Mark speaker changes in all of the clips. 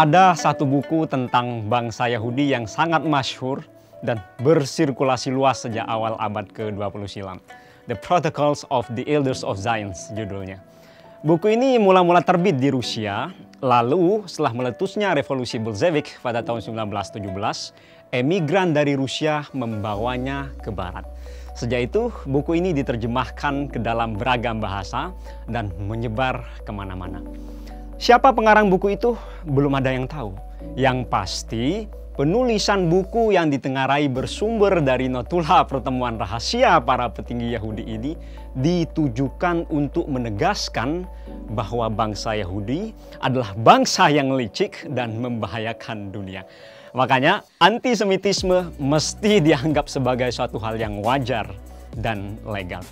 Speaker 1: Ada satu buku tentang bangsa Yahudi yang sangat masyhur dan bersirkulasi luas sejak awal abad ke-20 silam. The Protocols of the Elders of Zion judulnya. Buku ini mula-mula terbit di Rusia, lalu setelah meletusnya revolusi Bolshevik pada tahun 1917, emigran dari Rusia membawanya ke barat. Sejak itu, buku ini diterjemahkan ke dalam beragam bahasa dan menyebar kemana-mana. Siapa pengarang buku itu? Belum ada yang tahu. Yang pasti, penulisan buku yang ditengarai bersumber dari notula pertemuan rahasia para petinggi Yahudi ini ditujukan untuk menegaskan bahwa bangsa Yahudi adalah bangsa yang licik dan membahayakan dunia. Makanya antisemitisme mesti dianggap sebagai suatu hal yang wajar dan legal.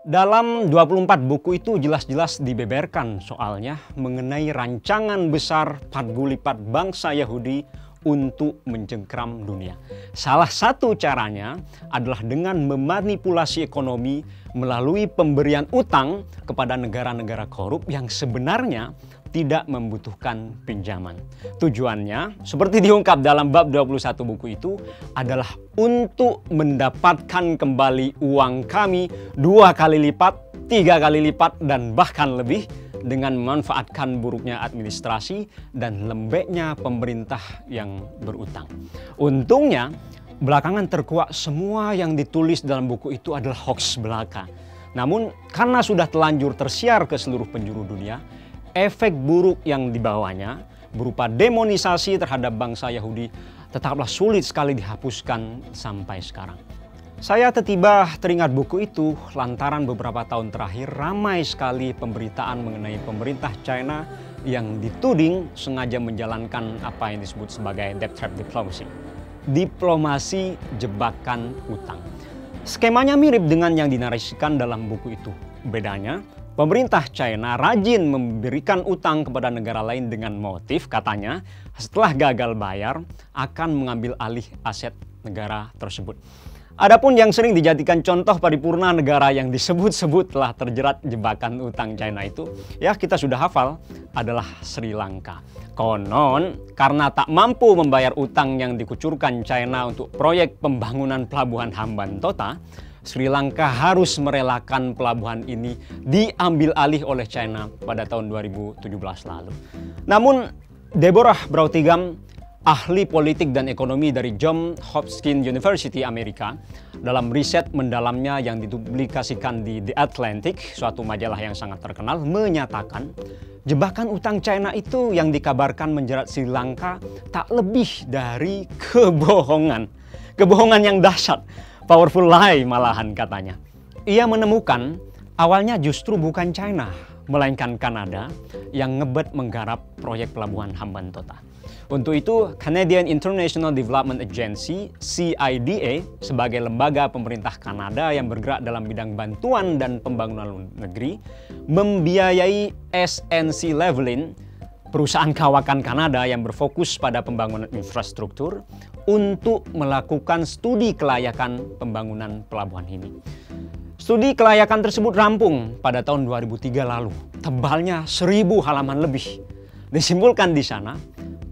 Speaker 1: Dalam 24 buku itu jelas-jelas dibeberkan soalnya mengenai rancangan besar patgulipat bangsa Yahudi untuk mencengkram dunia. Salah satu caranya adalah dengan memanipulasi ekonomi melalui pemberian utang kepada negara-negara korup yang sebenarnya tidak membutuhkan pinjaman. Tujuannya, seperti diungkap dalam bab 21 buku itu, adalah untuk mendapatkan kembali uang kami 2 kali lipat, 3 kali lipat, dan bahkan lebih dengan memanfaatkan buruknya administrasi dan lembeknya pemerintah yang berutang. Untungnya, belakangan terkuak semua yang ditulis dalam buku itu adalah hoaks belaka. Namun, karena sudah telanjur tersiar ke seluruh penjuru dunia, efek buruk yang dibawanya berupa demonisasi terhadap bangsa Yahudi tetaplah sulit sekali dihapuskan sampai sekarang. Saya tiba-tiba teringat buku itu lantaran beberapa tahun terakhir ramai sekali pemberitaan mengenai pemerintah China yang dituding sengaja menjalankan apa yang disebut sebagai debt trap diplomacy. Diplomasi jebakan utang. Skemanya mirip dengan yang dinarasikan dalam buku itu. Bedanya, pemerintah China rajin memberikan utang kepada negara lain dengan motif katanya setelah gagal bayar akan mengambil alih aset negara tersebut. Adapun yang sering dijadikan contoh paripurna negara yang disebut-sebut telah terjerat jebakan utang China itu, ya kita sudah hafal, adalah Sri Lanka. Konon, karena tak mampu membayar utang yang dikucurkan China untuk proyek pembangunan pelabuhan Hambantota, Sri Lanka harus merelakan pelabuhan ini diambil alih oleh China pada tahun 2017 lalu. Namun, Deborah Brautigam, ahli politik dan ekonomi dari Johns Hopkins University Amerika, dalam riset mendalamnya yang dipublikasikan di The Atlantic, suatu majalah yang sangat terkenal, menyatakan jebakan utang China itu yang dikabarkan menjerat Sri Lanka tak lebih dari kebohongan. Kebohongan yang dahsyat. Powerful lie malahan katanya. Ia menemukan awalnya justru bukan China, melainkan Kanada yang ngebet menggarap proyek pelabuhan Hambantota. Untuk itu, Canadian International Development Agency, CIDA, sebagai lembaga pemerintah Kanada yang bergerak dalam bidang bantuan dan pembangunan negeri, membiayai SNC-Lavalin, perusahaan kawakan Kanada yang berfokus pada pembangunan infrastruktur, untuk melakukan studi kelayakan pembangunan pelabuhan ini. Studi kelayakan tersebut rampung pada tahun 2003 lalu. Tebalnya 1000 halaman lebih. Disimpulkan di sana,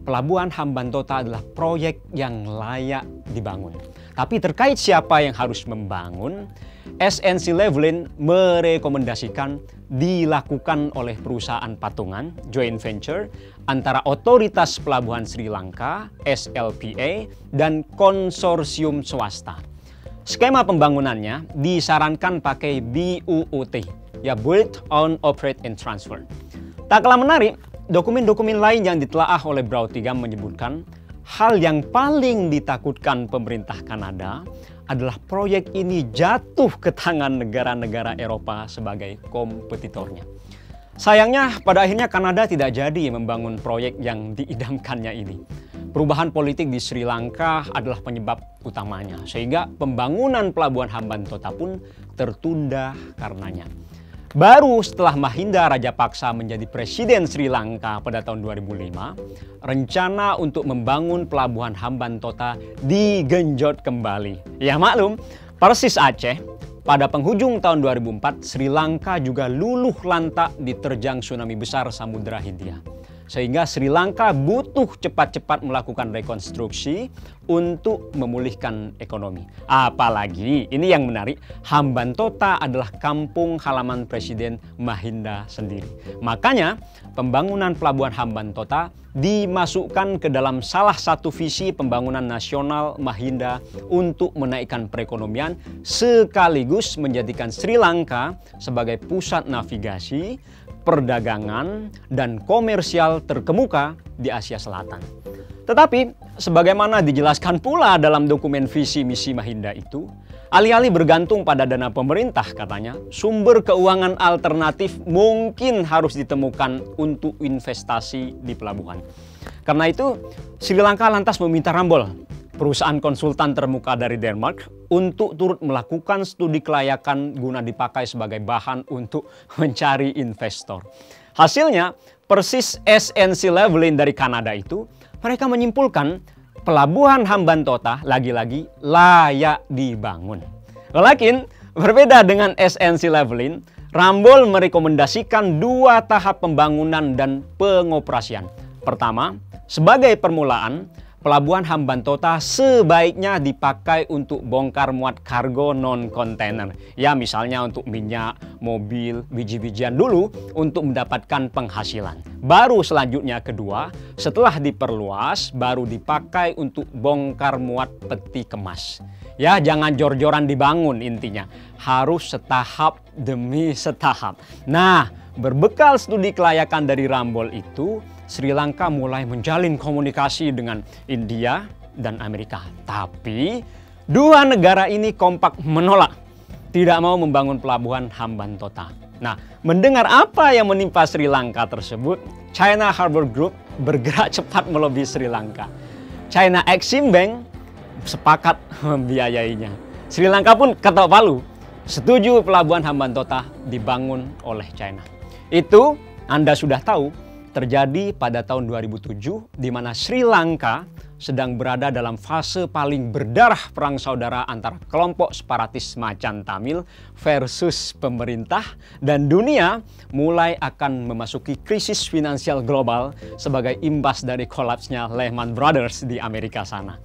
Speaker 1: pelabuhan Hambantota adalah proyek yang layak dibangun. Tapi terkait siapa yang harus membangun, SNC-Lavalin merekomendasikan dilakukan oleh perusahaan patungan, joint venture, antara Otoritas Pelabuhan Sri Lanka, SLPA, dan konsorsium swasta. Skema pembangunannya disarankan pakai BOOT, ya Build, Own, Operate, and Transfer. Tak kalah menarik, dokumen-dokumen lain yang ditelaah oleh Brautigam menyebutkan hal yang paling ditakutkan pemerintah Kanada adalah proyek ini jatuh ke tangan negara-negara Eropa sebagai kompetitornya. Sayangnya, pada akhirnya Kanada tidak jadi membangun proyek yang diidamkannya ini. Perubahan politik di Sri Lanka adalah penyebab utamanya, sehingga pembangunan pelabuhan Hambantota pun tertunda karenanya. Baru setelah Mahinda Rajapaksa menjadi presiden Sri Lanka pada tahun 2005, rencana untuk membangun pelabuhan Hambantota digenjot kembali. Ya maklum, persis Aceh, pada penghujung tahun 2004 Sri Lanka juga luluh lantak diterjang tsunami besar Samudra Hindia. Sehingga Sri Lanka butuh cepat-cepat melakukan rekonstruksi untuk memulihkan ekonomi. Apalagi, ini yang menarik, Hambantota adalah kampung halaman Presiden Mahinda sendiri. Makanya, pembangunan pelabuhan Hambantota dimasukkan ke dalam salah satu visi pembangunan nasional Mahinda untuk menaikkan perekonomian sekaligus menjadikan Sri Lanka sebagai pusat navigasi, perdagangan, dan komersial terkemuka di Asia Selatan. Tetapi, sebagaimana dijelaskan pula dalam dokumen visi misi Mahinda itu, alih-alih bergantung pada dana pemerintah katanya, sumber keuangan alternatif mungkin harus ditemukan untuk investasi di pelabuhan. Karena itu, Sri Lanka lantas meminta Ramboll, perusahaan konsultan termuka dari Denmark, untuk turut melakukan studi kelayakan guna dipakai sebagai bahan untuk mencari investor. Hasilnya, persis SNC Lavalin dari Kanada itu, mereka menyimpulkan pelabuhan Hambantota lagi-lagi layak dibangun. Walakin, berbeda dengan SNC Lavalin, Ramboll merekomendasikan 2 tahap pembangunan dan pengoperasian. Pertama, sebagai permulaan, pelabuhan Hambantota sebaiknya dipakai untuk bongkar muat kargo non-kontainer. Ya, misalnya untuk minyak, mobil, biji-bijian dulu untuk mendapatkan penghasilan. Baru selanjutnya kedua, setelah diperluas, baru dipakai untuk bongkar muat peti kemas. Ya, jangan jor-joran dibangun intinya. Harus setahap demi setahap. Nah, berbekal studi kelayakan dari Ramboll itu, Sri Lanka mulai menjalin komunikasi dengan India dan Amerika. Tapi, 2 negara ini kompak menolak, tidak mau membangun pelabuhan Hambantota. Nah, mendengar apa yang menimpa Sri Lanka tersebut, China Harbour Group bergerak cepat melobi Sri Lanka. China Exim Bank sepakat membiayainya. Sri Lanka pun ketok palu, setuju pelabuhan Hambantota dibangun oleh China. Itu Anda sudah tahu, terjadi pada tahun 2007 di mana Sri Lanka sedang berada dalam fase paling berdarah perang saudara antara kelompok separatis Macan Tamil versus pemerintah, dan dunia mulai akan memasuki krisis finansial global sebagai imbas dari kolapsnya Lehman Brothers di Amerika sana.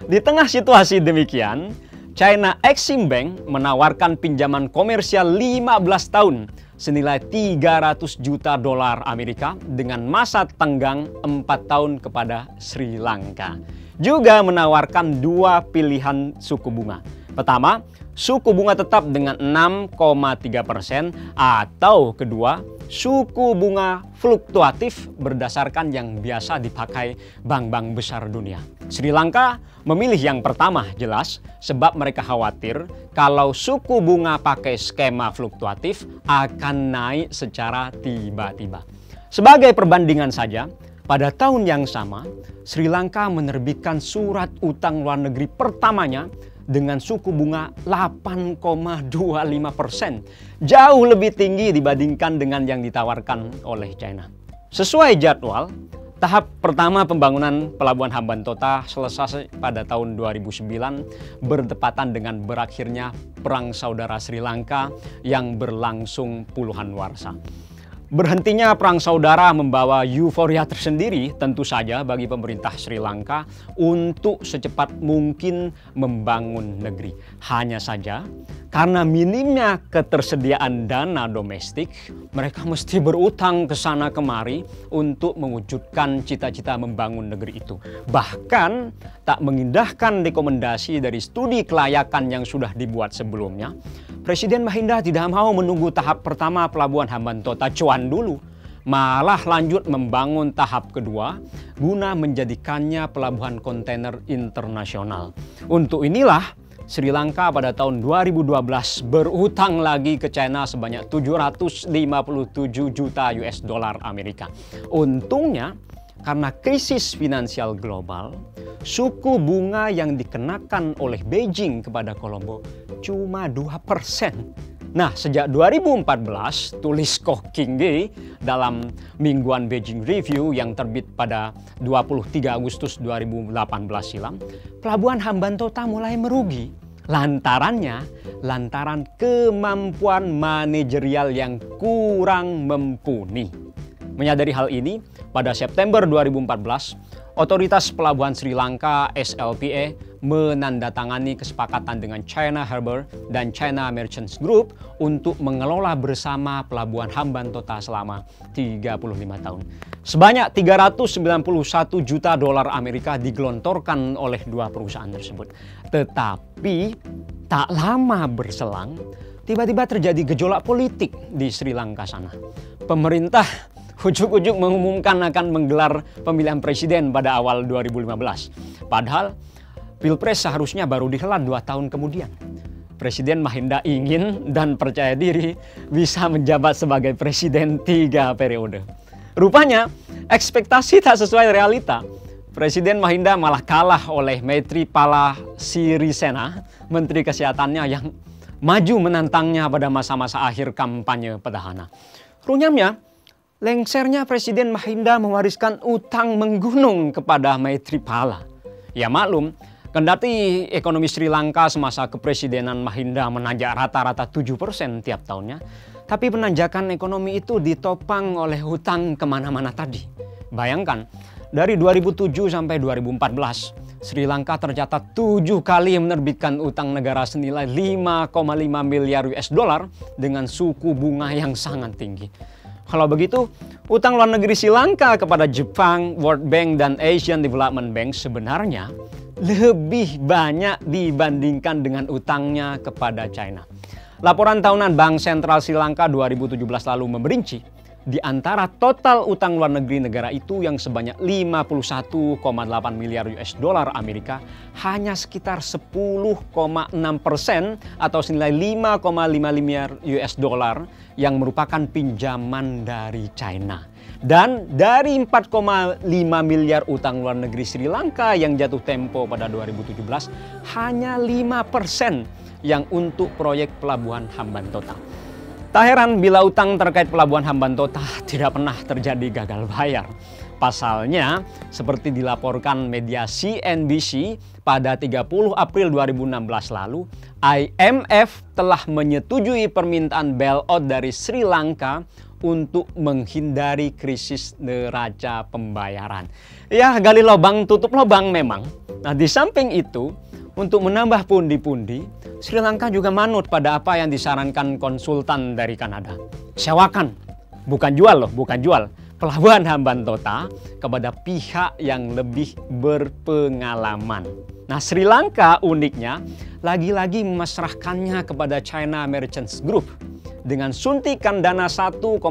Speaker 1: Di tengah situasi demikian, China Exim Bank menawarkan pinjaman komersial 15 tahun senilai 300 juta dolar Amerika dengan masa tenggang 4 tahun kepada Sri Lanka. Juga menawarkan 2 pilihan suku bunga. Pertama, suku bunga tetap dengan 6,3% atau kedua, suku bunga fluktuatif berdasarkan yang biasa dipakai bank-bank besar dunia. Sri Lanka memilih yang pertama jelas sebab mereka khawatir kalau suku bunga pakai skema fluktuatif akan naik secara tiba-tiba. Sebagai perbandingan saja, pada tahun yang sama Sri Lanka menerbitkan surat utang luar negeri pertamanya dengan suku bunga 8,25%, jauh lebih tinggi dibandingkan dengan yang ditawarkan oleh China. Sesuai jadwal, tahap pertama pembangunan pelabuhan Hambantota selesai pada tahun 2009 bertepatan dengan berakhirnya Perang Saudara Sri Lanka yang berlangsung puluhan warsa. Berhentinya Perang Saudara membawa euforia tersendiri tentu saja bagi pemerintah Sri Lanka untuk secepat mungkin membangun negeri. Hanya saja, karena minimnya ketersediaan dana domestik, mereka mesti berutang ke sana kemari untuk mewujudkan cita-cita membangun negeri itu. Bahkan tak mengindahkan rekomendasi dari studi kelayakan yang sudah dibuat sebelumnya, Presiden Mahinda tidak mau menunggu tahap pertama pelabuhan Hambantota cuan dulu, malah lanjut membangun tahap kedua guna menjadikannya pelabuhan kontainer internasional. Untuk inilah Sri Lanka pada tahun 2012 berutang lagi ke China sebanyak 757 juta US dollar Amerika. Untungnya, karena krisis finansial global, suku bunga yang dikenakan oleh Beijing kepada Kolombo cuma 2%. Nah, sejak 2014, tulis Koh King-ge dalam mingguan Beijing Review yang terbit pada 23 Agustus 2018 silam, pelabuhan Hambantota mulai merugi. Lantaran kemampuan manajerial yang kurang mumpuni. Menyadari hal ini, pada September 2014, Otoritas Pelabuhan Sri Lanka (SLPA) menandatangani kesepakatan dengan China Harbour dan China Merchants Group untuk mengelola bersama pelabuhan Hambantota selama 35 tahun. Sebanyak 391 juta dolar Amerika digelontorkan oleh dua perusahaan tersebut. Tetapi tak lama berselang, tiba-tiba terjadi gejolak politik di Sri Lanka sana. Pemerintah ujuk-ujuk mengumumkan akan menggelar pemilihan presiden pada awal 2015. Padahal Pilpres seharusnya baru dihelat 2 tahun kemudian. Presiden Mahinda ingin dan percaya diri bisa menjabat sebagai presiden 3 periode. Rupanya ekspektasi tak sesuai realita. Presiden Mahinda malah kalah oleh Maithripala Sirisena, Menteri Kesehatannya yang maju menantangnya pada masa-masa akhir kampanye petahana. Runyamnya, lengsernya Presiden Mahinda mewariskan utang menggunung kepada Maithripala. Ya maklum, kendati ekonomi Sri Lanka semasa kepresidenan Mahinda menanjak rata-rata 7% tiap tahunnya, tapi penanjakan ekonomi itu ditopang oleh hutang kemana-mana tadi. Bayangkan, dari 2007 sampai 2014, Sri Lanka tercatat 7 kali menerbitkan utang negara senilai 5,5 miliar US dollar dengan suku bunga yang sangat tinggi. Kalau begitu, utang luar negeri Sri Lanka kepada Jepang, World Bank, dan Asian Development Bank sebenarnya lebih banyak dibandingkan dengan utangnya kepada China. Laporan tahunan Bank Sentral Sri Lanka 2017 lalu memperinci, di antara total utang luar negeri negara itu yang sebanyak 51,8 miliar US dollar Amerika, hanya sekitar 10,6% atau senilai 5,5 miliar US dollar yang merupakan pinjaman dari China. Dan dari 4,5 miliar utang luar negeri Sri Lanka yang jatuh tempo pada 2017, hanya 5% yang untuk proyek pelabuhan Hambantota. Tak heran bila utang terkait pelabuhan Hambantota tidak pernah terjadi gagal bayar. Pasalnya, seperti dilaporkan media CNBC pada 30 April 2016 lalu, IMF telah menyetujui permintaan bailout dari Sri Lanka untuk menghindari krisis neraca pembayaran. Ya, gali lubang tutup lubang memang. Nah, di samping itu, untuk menambah pundi-pundi, Sri Lanka juga manut pada apa yang disarankan konsultan dari Kanada. Sewakan, bukan jual loh, bukan jual, pelabuhan Hambantota kepada pihak yang lebih berpengalaman. Nah, Sri Lanka uniknya lagi-lagi memasrahkannya kepada China Merchants Group. Dengan suntikan dana 1,12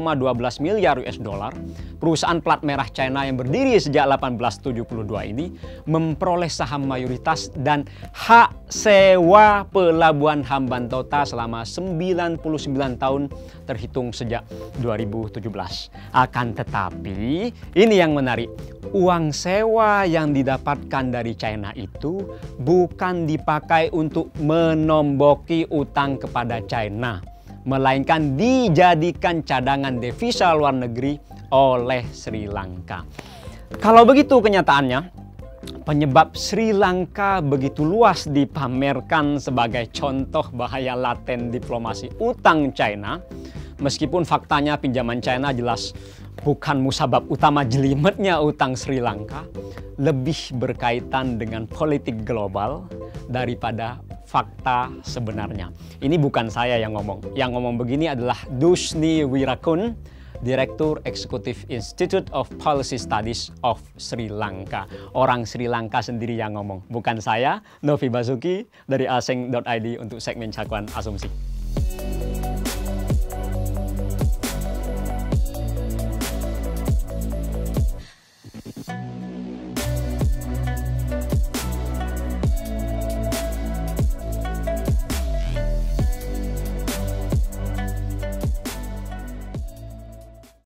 Speaker 1: miliar US dollar, perusahaan plat merah China yang berdiri sejak 1872 ini memperoleh saham mayoritas dan hak sewa pelabuhan Hambantota selama 99 tahun terhitung sejak 2017. Akan tetapi, ini yang menarik, uang sewa yang didapatkan dari China itu bukan dipakai untuk menomboki utang kepada China, melainkan dijadikan cadangan devisa luar negeri oleh Sri Lanka. Kalau begitu kenyataannya, penyebab Sri Lanka begitu luas dipamerkan sebagai contoh bahaya laten diplomasi utang China, meskipun faktanya pinjaman China jelas bukan musabab utama jelimetnya utang Sri Lanka, lebih berkaitan dengan politik global daripada fakta sebenarnya. Ini bukan saya yang ngomong. Yang ngomong begini adalah Dusni Wirakun, Direktur Eksekutif Institute of Policy Studies of Sri Lanka. Orang Sri Lanka sendiri yang ngomong. Bukan saya, Novi Basuki dari aseng.id untuk segmen Cakuan Asumsi.